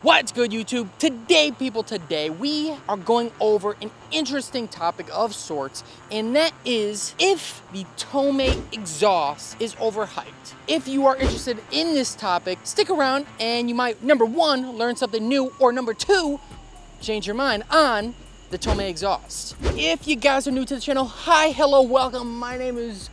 What's good, YouTube? Today, people, we are going over an interesting topic of sorts, and that is if the Tomei exhaust is overhyped. If you are interested in this topic, stick around and you might, number one, learn something new, or number two, change your mind on the Tomei exhaust. If you guys are new to the channel, hi, hello, welcome. My name is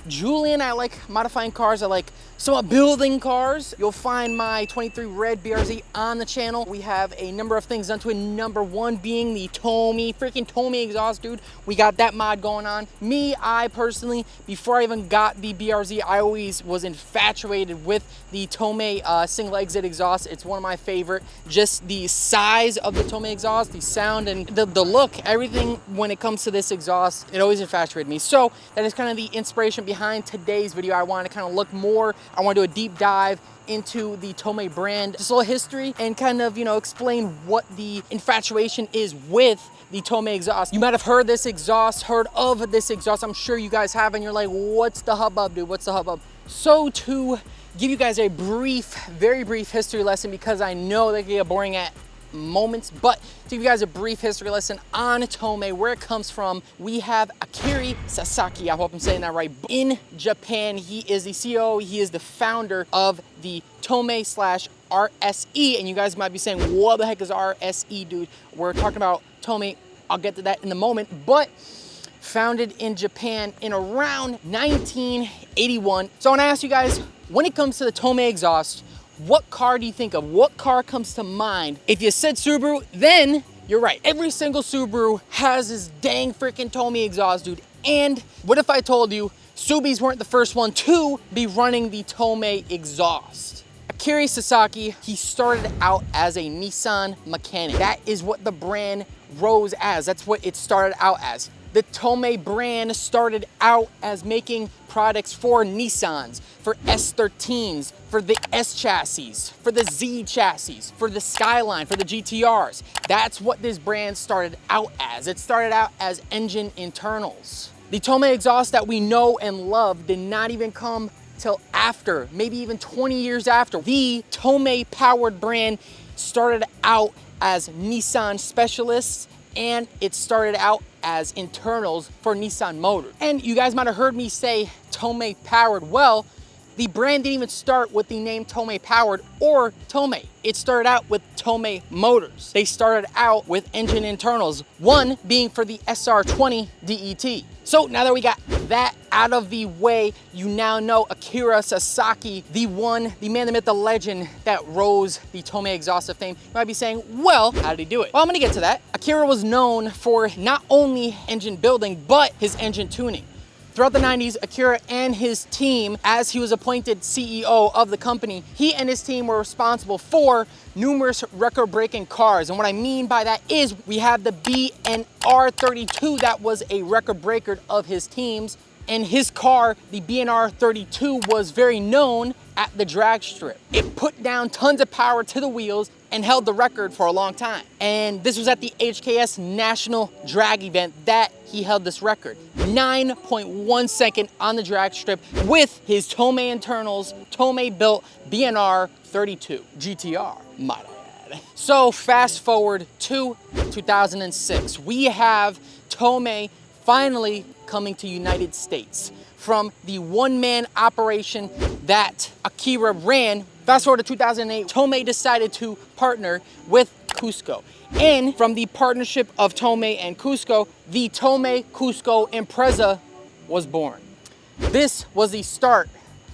Julian. I like modifying cars. I like somewhat building cars. You'll find my 23 red BRZ on the channel. We have a number of things done to it. Number one being the freaking Tomei exhaust, dude. We got that mod going on. I personally, before I even got the BRZ, I always was infatuated with the Tomei single exit exhaust. It's one of my favorite. Just the size of the Tomei exhaust, the sound, and the look, everything when it comes to this exhaust, it always infatuated me. So that is kind of the inspiration behind today's video. I want to kind of look more, I want to do a deep dive into the Tomei brand, just a little history, and kind of, explain what the infatuation is with the Tomei exhaust. You might have heard of this exhaust. I'm sure you guys have, and you're like, what's the hubbub, dude? What's the hubbub? So to give you guys a very brief history lesson, because I know they can get boring at moments, but to give you guys a brief history lesson on Tomei, where it comes from, we have Akira Sasaki, I hope I'm saying that right, in Japan. He is the CEO, he is the founder of the Tomei / RSE, and you guys might be saying, what the heck is RSE, dude? We're talking about Tomei, I'll get to that in a moment, but founded in Japan in around 1981. So I want to ask you guys, when it comes to the Tomei exhaust, what car do you think of? What car comes to mind? If you said Subaru, then you're right. Every single Subaru has this dang freaking Tomei exhaust, dude. And what if I told you Subis weren't the first one to be running the Tomei exhaust? Akira Sasaki, he started out as a Nissan mechanic. That is what the brand rose as. That's what it started out as. The Tomei brand started out as making products for Nissans, for S13s, for the S chassis, for the Z chassis, for the Skyline, for the GTRs. That's what this brand started out as. It started out as engine internals. The Tomei exhaust that we know and love did not even come till after, maybe even 20 years after. The Tomei powered brand started out as Nissan specialists, and it started out as internals for Nissan motors. And you guys might have heard me say Tomei powered. Well, the brand didn't even start with the name Tomei powered or Tomei. It started out with Tomei motors. They started out with engine internals, one being for the SR20 DET. So now that we got that out of the way, you now know Akira Sasaki, the man, the myth, the legend that rose the Tomei exhaust to fame. You might be saying, well, how did he do it? Well, I'm gonna get to that. Akira was known for not only engine building, but his engine tuning. Throughout the 90s, Akira and his team, as he was appointed CEO of the company, he and his team were responsible for numerous record-breaking cars. And what I mean by that is we have the BNR32 that was a record breaker of his team's. And his car, the BNR32, was very known at the drag strip. It put down tons of power to the wheels and held the record for a long time. And this was at the HKS National Drag event that he held this record. 9.1 second on the drag strip with his Tomei internals, Tomei built BNR32 GTR, might I add. So fast forward to 2006. We have Tomei finally coming to United States from the one-man operation that Akira ran. Fast forward to 2008, Tomei decided to partner with Cusco. And from the partnership of Tomei and Cusco, the Tomei Cusco Impreza was born. This was the start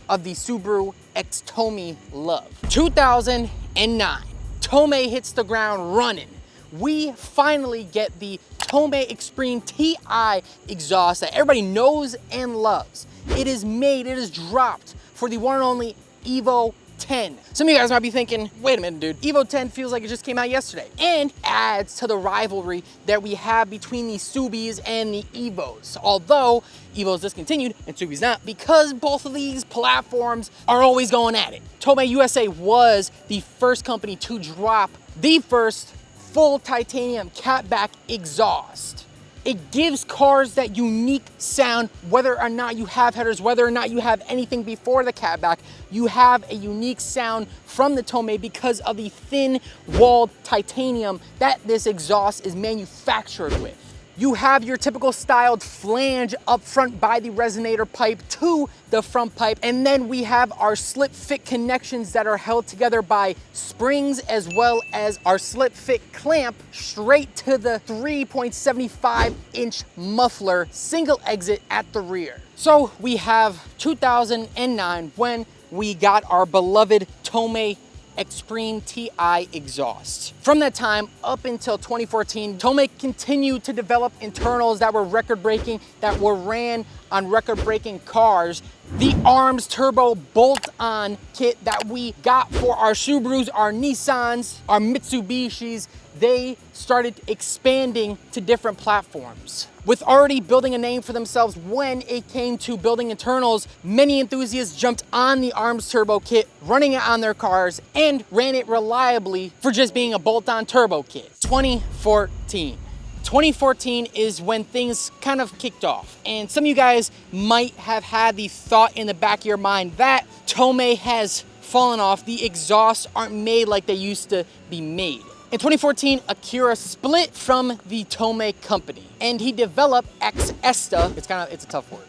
of the Subaru x Tomei love. 2009, Tomei hits the ground running. We finally get the Tomei Extreme TI exhaust that everybody knows and loves. It is dropped for the one and only Evo 10. Some of you guys might be thinking, wait a minute, dude, Evo 10 feels like it just came out yesterday, and adds to the rivalry that we have between the Subis and the Evos. Although Evo's discontinued and Subi's not, because both of these platforms are always going at it. Tomei USA was the first company to drop the first full titanium catback exhaust. It gives cars that unique sound, whether or not you have headers, whether or not you have anything before the catback, you have a unique sound from the Tomei because of the thin walled titanium that this exhaust is manufactured with. You have your typical styled flange up front by the resonator pipe to the front pipe. And then we have our slip fit connections that are held together by springs, as well as our slip fit clamp straight to the 3.75 inch muffler single exit at the rear. So we have 2009 when we got our beloved Tomei Extreme TI exhaust. From that time up until 2014, Tomei continued to develop internals that were record-breaking, that were ran on record-breaking cars. The ARMS turbo bolt-on kit that we got for our Subarus, our Nissans, our Mitsubishis, they started expanding to different platforms. With already building a name for themselves when it came to building internals, many enthusiasts jumped on the ARMS turbo kit, running it on their cars, and ran it reliably for just being a bolt-on turbo kit. 2014 is when things kind of kicked off. And some of you guys might have had the thought in the back of your mind that Tomei has fallen off. The exhausts aren't made like they used to be made. In 2014, Akira split from the Tomei company and he developed Xesta. It's a tough word.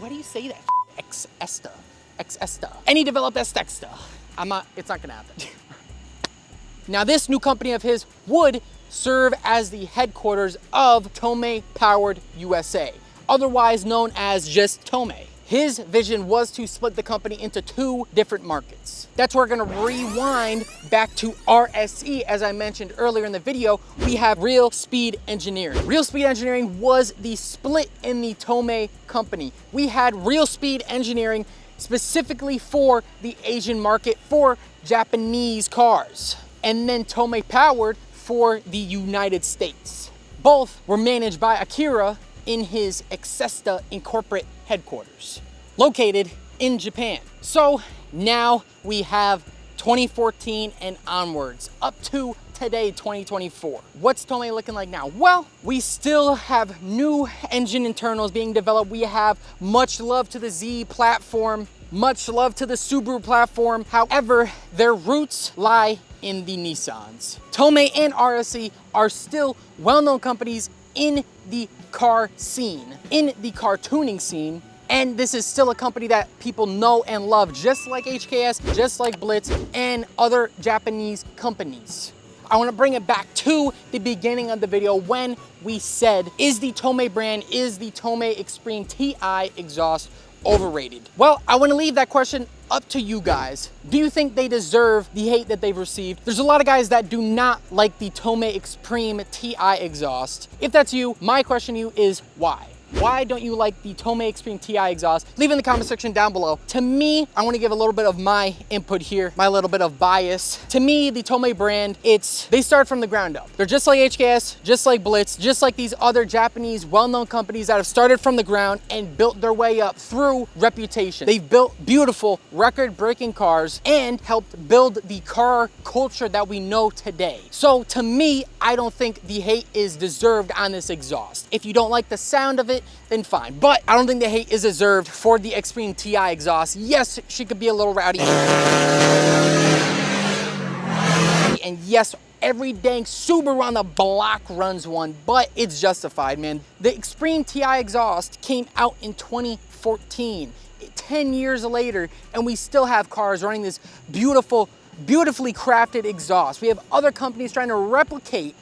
Why do you say that? Xesta. And he developed Xesta. It's not gonna happen. Now this new company of his would serve as the headquarters of Tomei Powered USA, otherwise known as just Tomei. His vision was to split the company into two different markets. That's where we're gonna rewind back to RSE. As I mentioned earlier in the video, we have Real Speed Engineering. Real Speed Engineering was the split in the Tomei company. We had Real Speed Engineering specifically for the Asian market for Japanese cars, and then Tomei Powered for the United States. Both were managed by Akira in his Xesta Incorporate headquarters, located in Japan. So now we have 2014 and onwards, up to today, 2024. What's Tomei looking like now? Well, we still have new engine internals being developed. We have much love to the Z platform, much love to the Subaru platform. However, their roots lie in the Nissans. Tomei and RSE are still well-known companies in the car scene, in the car tuning scene, and this is still a company that people know and love, just like HKS, just like Blitz, and other Japanese companies. I want to bring it back to the beginning of the video when we said, is the Tomei brand, is the Tomei Extreme TI exhaust overrated? Well, I want to leave that question up to you guys. Do you think they deserve the hate that they've received? There's a lot of guys that do not like the Tomei Extreme TI exhaust. If that's you, my question to you is why? Why don't you like the Tomei Extreme TI exhaust? Leave it in the comment section down below. To me, I want to give a little bit of my input here, my little bit of bias. To me, the Tomei brand, they start from the ground up. They're just like HKS, just like Blitz, just like these other Japanese well-known companies that have started from the ground and built their way up through reputation. They've built beautiful record-breaking cars and helped build the car culture that we know today. So to me, I don't think the hate is deserved on this exhaust. If you don't like the sound of it, then fine. But I don't think the hate is deserved for the Extreme TI exhaust. Yes, she could be a little rowdy. And yes, every dang Subaru on the block runs one, but it's justified, man. The Extreme TI exhaust came out in 2014, 10 years later, and we still have cars running this beautifully crafted exhaust. We have other companies trying to replicate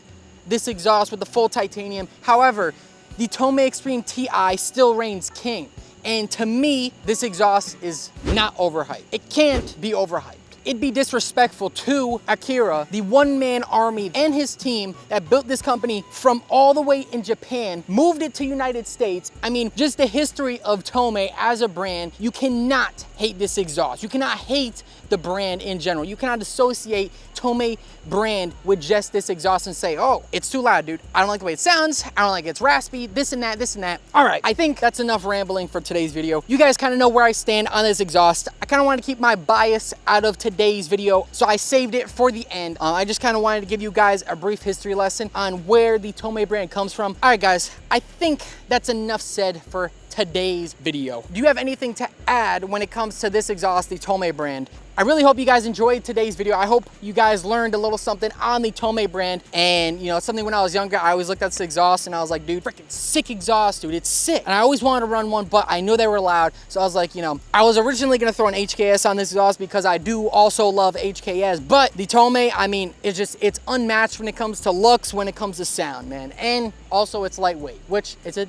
this exhaust with the full titanium. However, the Tomei Extreme TI still reigns king. And to me, this exhaust is not overhyped. It can't be overhyped. It'd be disrespectful to Akira, the one-man army and his team that built this company from all the way in Japan, moved it to United States. I mean, just the history of Tomei as a brand, you cannot hate this exhaust. You cannot hate the brand in general. You cannot associate Tomei brand with just this exhaust and say, oh, it's too loud, dude. I don't like the way it sounds. I don't like it's raspy, this and that, this and that. All right, I think that's enough rambling for today's video. You guys kind of know where I stand on this exhaust. I kind of want to keep my bias out of today's video, so I saved it for the end. I just kind of wanted to give you guys a brief history lesson on where the Tomei brand comes from. All right, guys, I think that's enough said for today's video. Do you have anything to add when it comes to this exhaust, the Tomei brand? I really hope you guys enjoyed today's video. I hope you guys learned a little something on the Tomei brand. And you know, it's something when I was younger, I always looked at this exhaust and I was like, dude, freaking sick exhaust, dude, it's sick. And I always wanted to run one, but I knew they were loud. So I was like, you know, I was originally gonna throw an HKS on this exhaust because I do also love HKS, but the Tomei, I mean, it's unmatched when it comes to looks, when it comes to sound, man. And also it's lightweight, which it's a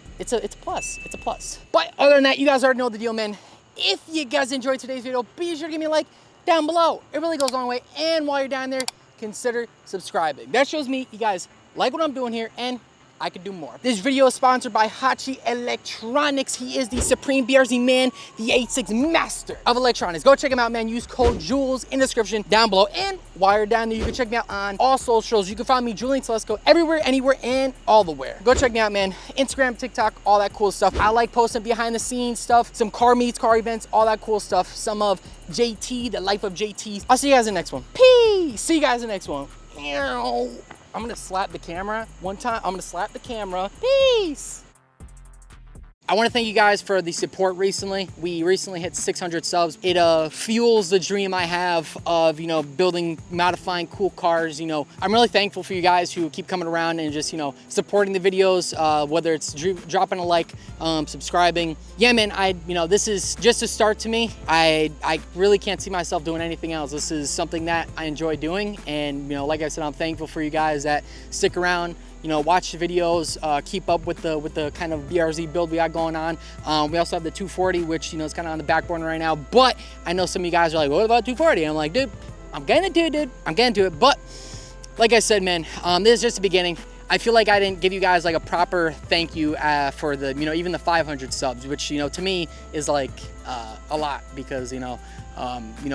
plus, it's a plus. But other than that, you guys already know the deal, man. If you guys enjoyed today's video, be sure to give me a like down below. It really goes a long way. And while you're down there, consider subscribing. That shows me you guys like what I'm doing here and I could do more. This video is sponsored by Hachi Electronics. He is the supreme BRZ man, the 86 master of electronics. Go check him out, man. Use code JULES in the description down below. And while you're down there, you can check me out on all socials. You can find me, Julian Telesco, everywhere, anywhere, and all the where. Go check me out, man. Instagram, TikTok, all that cool stuff. I like posting behind the scenes stuff, some car meets, car events, all that cool stuff. Some of JT, the life of JT. I'll see you guys in the next one. Peace. See you guys in the next one. I'm gonna slap the camera one time. I'm gonna slap the camera. Peace. I want to thank you guys for the support recently. We recently hit 600 subs. It fuels the dream I have of, you know, building, modifying cool cars. You know, I'm really thankful for you guys who keep coming around and just, you know, supporting the videos, whether it's dropping a like, subscribing. Yeah, man, you know, this is just a start to me. I really can't see myself doing anything else. This is something that I enjoy doing. And, you know, like I said, I'm thankful for you guys that stick around, you know, watch the videos, keep up with the kind of BRZ build we got going on. We also have the 240, which, you know, is kind of on the back burner right now. But I know some of you guys are like, what about 240? And I'm like, dude, I'm gonna do it, dude. I'm gonna do it. But like I said, man, this is just the beginning. I feel like I didn't give you guys like a proper thank you for the, you know, even the 500 subs, which, you know, to me is like a lot because, you know,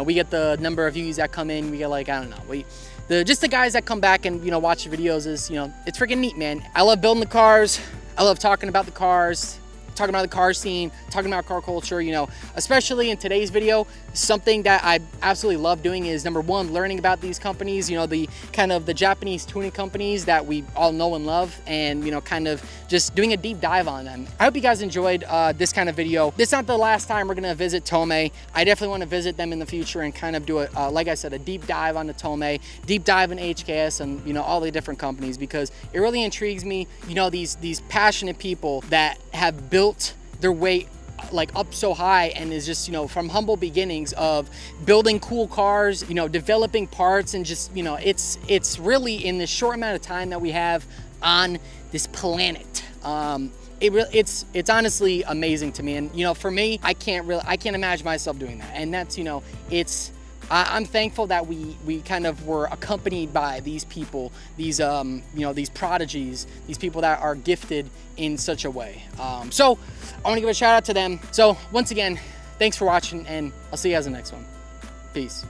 we get the number of views that come in. We get like, I don't know, just the guys that come back and, you know, watch the videos is, you know, it's freaking neat, man. I love building the cars. I love talking about the cars, talking about the car scene, talking about car culture, you know, especially in today's video. Something that I absolutely love doing is, number one, learning about these companies, you know, the kind of the Japanese tuning companies that we all know and love, and, you know, kind of just doing a deep dive on them. I hope you guys enjoyed this kind of video. This is not the last time we're gonna visit Tomei. I definitely want to visit them in the future and kind of do a, like I said, a deep dive on the Tomei, deep dive in HKS and, you know, all the different companies, because it really intrigues me, you know, these passionate people that have built their way like up so high and is just, you know, from humble beginnings of building cool cars, you know, developing parts, and just, you know, it's really in this short amount of time that we have on this planet. It's honestly amazing to me. And, you know, for me, I can't imagine myself doing that. And that's, you know, I'm thankful that we kind of were accompanied by these people, these, you know, these prodigies, these people that are gifted in such a way. So I want to give a shout out to them. So once again, thanks for watching, and I'll see you guys in the next one. Peace.